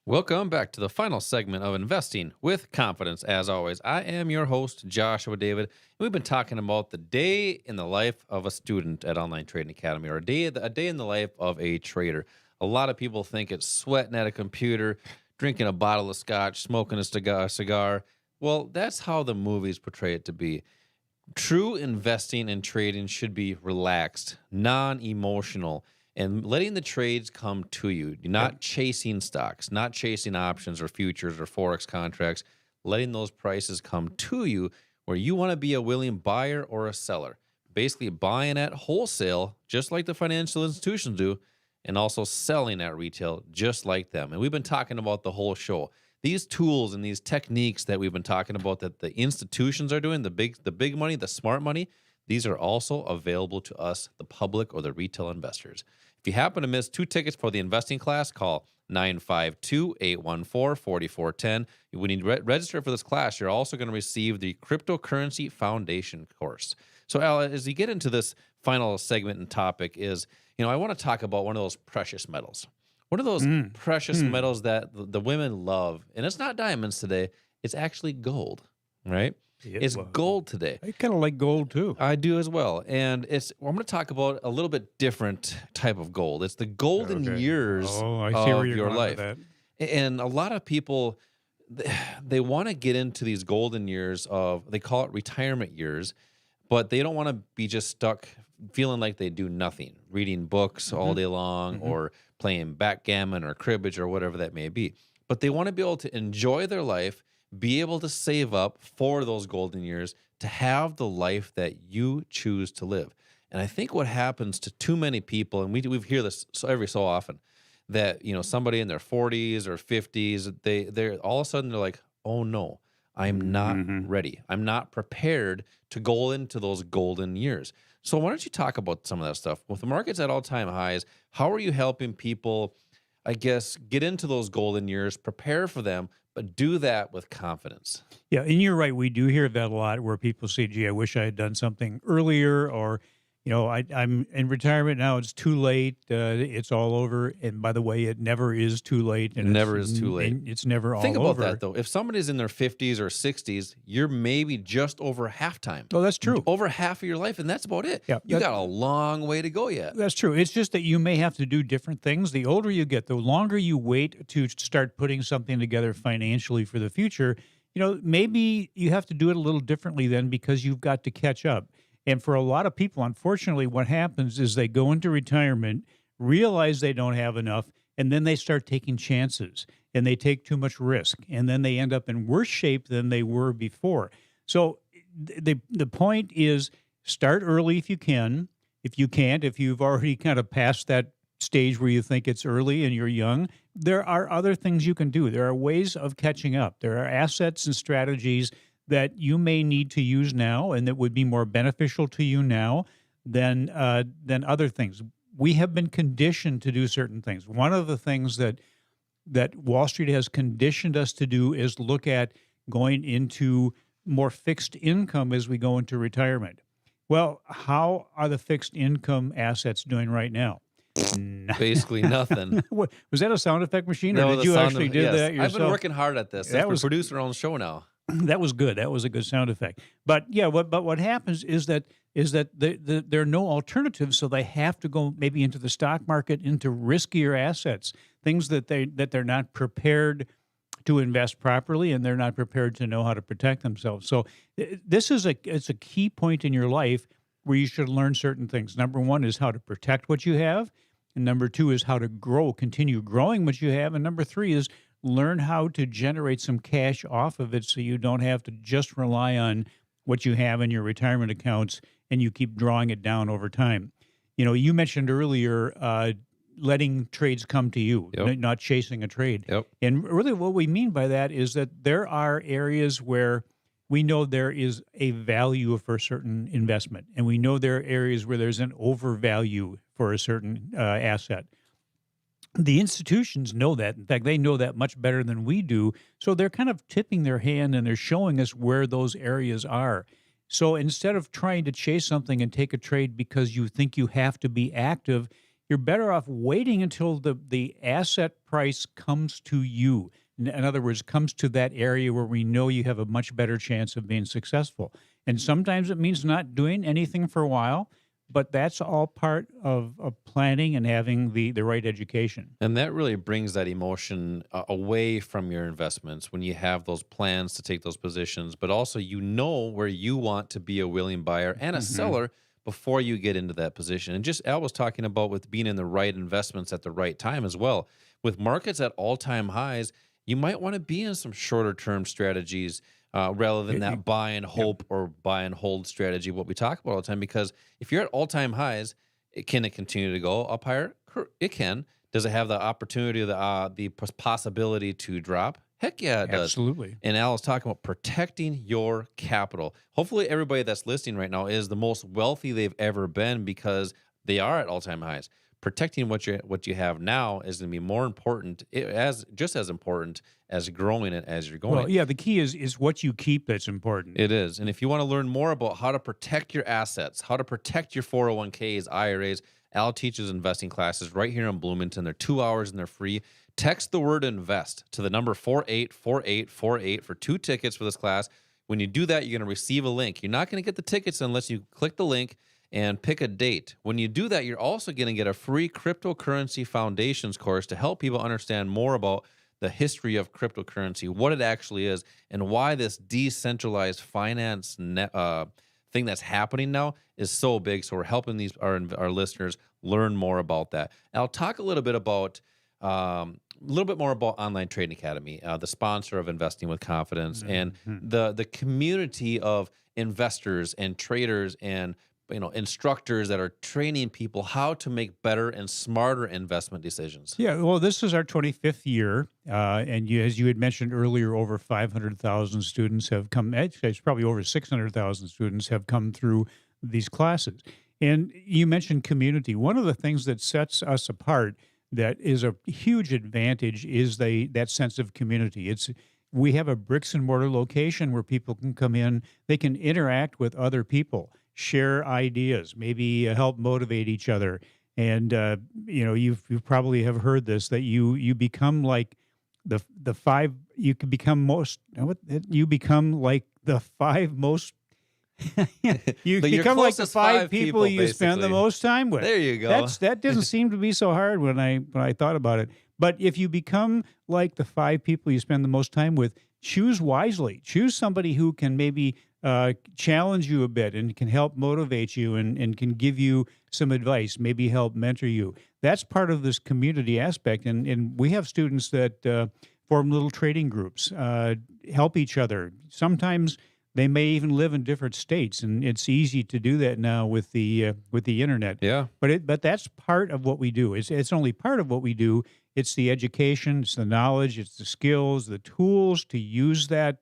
Welcome back to the final segment of Investing with Confidence. As always, I am your host, Joshua David, and we've been talking about the day in the life of a student at Online Trading Academy, or a day in the life of a trader. A lot of people think it's sweating at a computer, drinking a bottle of scotch, smoking a cigar. Well, that's how the movies portray it to be. True investing and trading should be relaxed, non-emotional, and letting the trades come to you. You're Yep. not chasing stocks, not chasing options or futures or Forex contracts, letting those prices come to you where you want to be a willing buyer or a seller. Basically buying at wholesale, just like the financial institutions do, and also selling at retail, just like them. And we've been talking about the whole show. These tools and these techniques that we've been talking about that the institutions are doing, the big money, the smart money, these are also available to us, the public or the retail investors. If you happen to miss 2 tickets for the investing class, call 952-814-4410. When you register for this class, you're also going to receive the Cryptocurrency Foundation course. So, Al, as you get into this final segment and topic is, I want to talk about one of those precious metals. One of those Mm. precious Mm. metals that the women love, and it's not diamonds today, it's actually gold, right? It It's was. gold today. I kind of like gold too. I do as well. And I'm going to talk about a little bit different type of gold. It's the golden Okay. years Oh, I see where of you're your going with life. that. And a lot of people, they want to get into these golden years they call it retirement years, but they don't want to be just stuck feeling like they do nothing, reading books all Mhm. day long Mhm. or playing backgammon or cribbage or whatever that may be. But they want to be able to enjoy their life, be able to save up for those golden years to have the life that you choose to live. And I think what happens to too many people, and we hear this every so often, that somebody in their 40s or 50s, they're all of a sudden they're like, oh no, I'm not Mhm. ready. I'm not prepared to go into those golden years. So why don't you talk about some of that stuff? With the markets at all-time highs, how are you helping people, I guess, get into those golden years, prepare for them, but do that with confidence? Yeah, and you're right. We do hear that a lot where people say, gee, I wish I had done something earlier, or, I'm in retirement now. It's too late. It's all over. And by the way, it never is too late, It and never is too late. it's never Think all about that over. though. If somebody's in their 50s or 60s, you're maybe just over halftime, Oh, that's true. over half of your life, and that's about it. Yeah, You got a long way to go yet. that's true. It's just that you may have to do different things. The older you get, the longer you wait to start putting something together financially for the future, maybe you have to do it a little differently then because you've got to catch up. And for a lot of people, unfortunately, what happens is they go into retirement, realize they don't have enough, and then they start taking chances and they take too much risk. And then they end up in worse shape than they were before. So the point is start early if you can. If you can't, if you've already kind of passed that stage where you think it's early and you're young, there are other things you can do. There are ways of catching up. There are assets and strategies that you may need to use now and that would be more beneficial to you now than other things. We have been conditioned to do certain things. One of the things that Wall Street has conditioned us to do is look at going into more fixed income as we go into retirement. Well, how are the fixed income assets doing right now? Basically nothing. Was that a sound effect machine, or No, did the you sound actually of, did yes. that I've been yourself? working hard at this. That We was produce our own show now. that was good. That was a good sound effect. But yeah, what happens is that there are no alternatives, so they have to go maybe into the stock market, into riskier assets, things that they're not prepared to invest properly, and they're not prepared to know how to protect themselves. So this is it's a key point in your life where you should learn certain things. Number one is how to protect what you have, and number two is how to continue growing what you have, and number three is learn how to generate some cash off of it so you don't have to just rely on what you have in your retirement accounts and you keep drawing it down over time. You mentioned earlier letting trades come to you, Yep. not chasing a trade. Yep. And really what we mean by that is that there are areas where we know there is a value for a certain investment, and we know there are areas where there's an overvalue for a certain asset. The institutions know that. In fact, they know that much better than we do. So they're kind of tipping their hand and they're showing us where those areas are. So instead of trying to chase something and take a trade because you think you have to be active, you're better off waiting until the asset price comes to you. In other words, comes to that area where we know you have a much better chance of being successful. And sometimes it means not doing anything for a while, but that's all part of planning and having the right education. And that really brings that emotion away from your investments when you have those plans to take those positions, but also you know where you want to be a willing buyer and a Hmm. seller before you get into that position. And just Al was talking about with being in the right investments at the right time as well. With markets at all-time highs, you might want to be in some shorter term strategies rather than that buy and Yep. hope or buy and hold strategy, what we talk about all the time. Because if you're at all-time highs, can it continue to go up higher? It can. Does it have the opportunity, the possibility to drop? Heck yeah, it does. Absolutely. And Al is talking about protecting your capital. Hopefully, everybody that's listening right now is the most wealthy they've ever been because they are at all-time highs. Protecting what you have now is going to be more important, as just as important as growing it as you're going. Well, yeah, the key is what you keep that's important. It is. And if you want to learn more about how to protect your assets, how to protect your 401ks, IRAs, Al teaches investing classes right here in Bloomington. They're 2 hours and they're free. Text the word invest to the number 484848 for 2 tickets for this class. When you do that, you're going to receive a link. You're not going to get the tickets unless you click the link and pick a date. When you do that, you're also going to get a free cryptocurrency foundations course to help people understand more about the history of cryptocurrency, what it actually is, and why this decentralized finance thing that's happening now is so big. So we're helping our listeners learn more about that. I'll talk a little bit more about Online Trading Academy, the sponsor of Investing with Confidence, and Mhm. the community of investors and traders and instructors that are training people how to make better and smarter investment decisions. Yeah, well, this is our 25th year, and as you had mentioned earlier, over 500,000 students have come. Actually, it's probably over 600,000 students have come through these classes. And you mentioned community. One of the things that sets us apart, that is a huge advantage, is that sense of community. We have a bricks and mortar location where people can come in, they can interact with other people, share ideas, maybe help motivate each other. And you probably have heard this, that you become like the five. You can become most. What you become like the five most. You But your become like the closest five five people people, you spend the basically. most time with. There you go. That doesn't seem to be so hard when I thought about it. But if you become like the five people you spend the most time with, choose wisely. Choose somebody who can maybe challenge you a bit and can help motivate you and can give you some advice, maybe help mentor you. That's part of this community aspect. And we have students that form little trading groups, help each other. Sometimes they may even live in different states, and it's easy to do that now with the internet. Yeah. But that's part of what we do. It's only part of what we do. It's the education, it's the knowledge, it's the skills, the tools to use that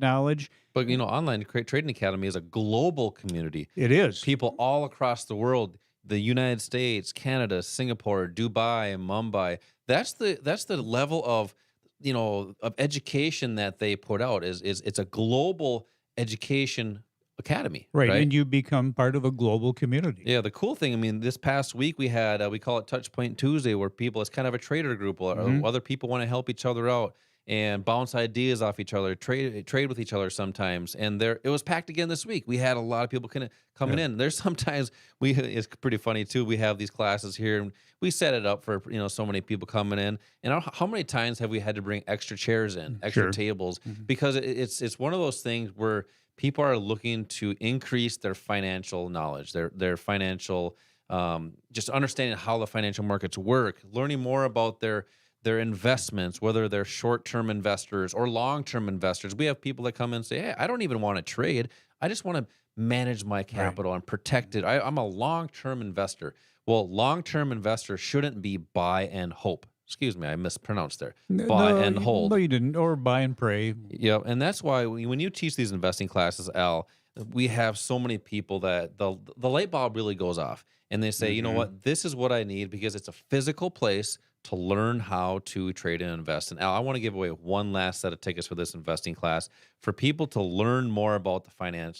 knowledge. But Online Trading Academy is a global community. It is. People all across the world, the United States, Canada, Singapore, Dubai, Mumbai. That's the level of of education that they put out. Is it's a global education academy, Right, right? and you become part of a global community. Yeah, the cool thing, I mean, this past week we had, we call it Touch Point Tuesday, where it's kind of a trader group, or Mhm. other people want to help each other out and bounce ideas off each other, trade with each other sometimes. And it was packed again this week. We had a lot of people coming Yeah. in. There's sometimes it's pretty funny too. We have these classes here and we set it up for, so many people coming in. And how many times have we had to bring extra chairs in, extra Sure. tables? Mhm. Because it's one of those things where people are looking to increase their financial knowledge, their financial, just understanding how the financial markets work, learning more about their investments, whether they're short-term investors or long-term investors. We have people that come in and say, "Hey, I don't even want to trade. I just want to manage my capital and protect it. I'm a long-term investor." Well, long-term investors shouldn't be buy and hope. Excuse me, I mispronounced there. Buy and hold. No, you didn't. Or buy and pray. Yeah, and that's why when you teach these investing classes, Al, we have so many people that the light bulb really goes off, and they say, "You know Mhm. what? This is what I need because it's a physical place to learn how to trade and invest." And Al, I want to give away one last set of tickets for this investing class for people to learn more about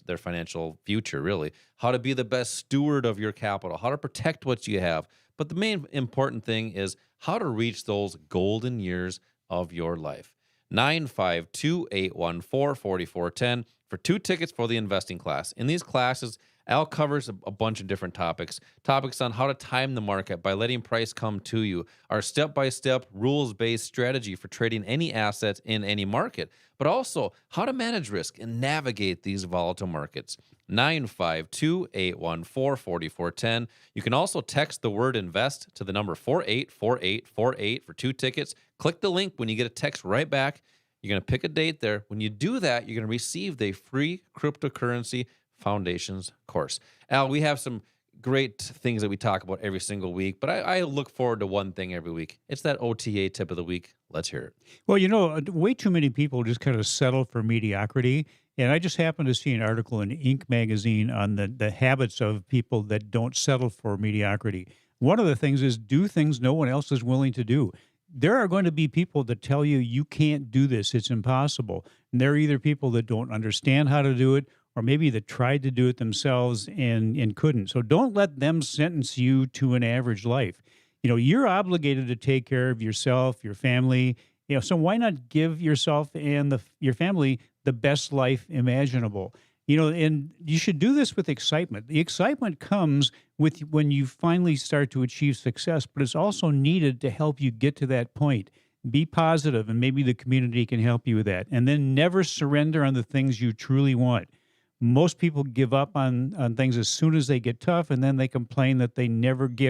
their financial future, really, how to be the best steward of your capital, how to protect what you have, But the main important thing is how to reach those golden years of your life. 952-814-4410 for 2 tickets for the investing class. In these classes, Al covers a bunch of different topics. Topics on how to time the market by letting price come to you, our step-by-step rules-based strategy for trading any asset in any market, but also how to manage risk and navigate these volatile markets. 952-814-4410. You can also text the word invest to the number 484848 for 2 tickets. Click the link when you get a text right back. You're going to pick a date there. When you do that, you're going to receive the free cryptocurrency foundations course. Al, we have some great things that we talk about every single week, but I look forward to one thing every week. It's that OTA tip of the week. Let's hear it. Well, way too many people just kind of settle for mediocrity. And I just happened to see an article in Inc. magazine on the habits of people that don't settle for mediocrity. One of the things is do things no one else is willing to do. There are going to be people that tell you you can't do this, it's impossible. And there are either people that don't understand how to do it, or maybe that tried to do it themselves and couldn't. So don't let them sentence you to an average life. You're obligated to take care of yourself, your family. So why not give yourself and your family the best life imaginable? And you should do this with excitement. The excitement comes with when you finally start to achieve success, but it's also needed to help you get to that point. Be positive, and maybe the community can help you with that. And then never surrender on the things you truly want. Most people give up on things as soon as they get tough, and then they complain that they never get